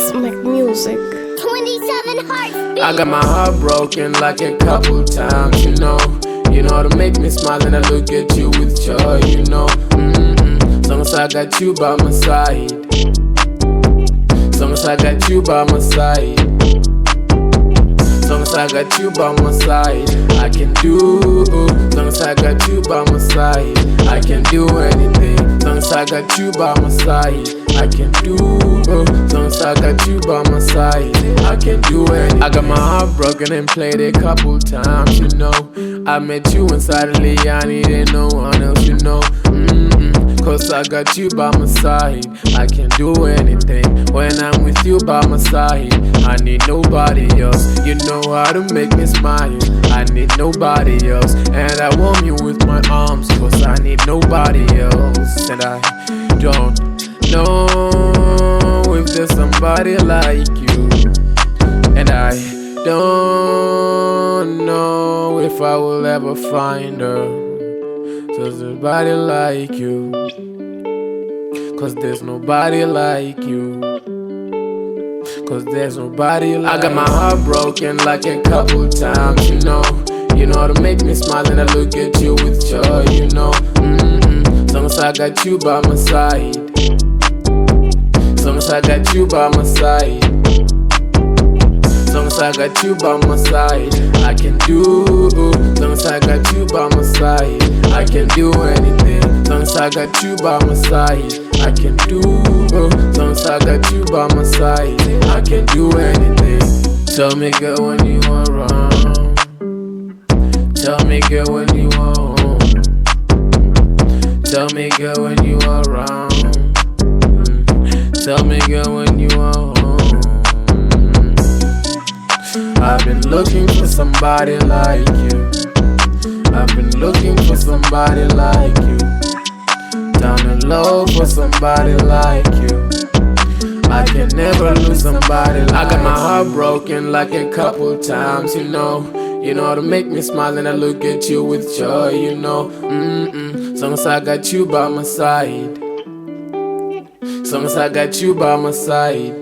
It's makmusiq. 27 hearts. I got my heart broken like a couple times, you know. You know how to make me smile and I look at you with joy, you know. Long as I got you by my side. Long as I got you by my side. Long as I got you by my side, I can do. Long as I got you by my side, I can do anything. Long as I got you by my side, I can do. Long as I got you by my side, I can do anything. I got my heart broken and played a couple times, you know. I met you and suddenly I needed no one else, you know. Cause I got you by my side, I can do anything. When I'm with you by my side, I need nobody else. You know how to make me smile, I need nobody else. And I warm you with my arms, cause I need nobody else. And I don't know if there's somebody like you. And I don't know if I will ever find her. So there's nobody like you. Cause there's nobody like you. Cause there's nobody like you. I got my heart broken like a couple times, you know. You know how to make me smile and I look at you with joy, you know. Long as I got you by my side. Long as I got you by my side. Long as I got you by my side, I can do. Long as I got you by my side, I can do anything. Long as I got you by my side, I can do. Long as I got you by my side, I can do anything. Tell me girl when you around. Tell me girl when you home. Tell me girl when you around. Tell me girl when you are home. I've been looking for somebody like you. I've been looking for somebody like you. Down and low for somebody like you. I can never lose somebody like you. I got my heart broken like a couple times, you know. You know how to make me smile and I look at you with joy, you know. As long as I got you by my side. As long as I got you by my side.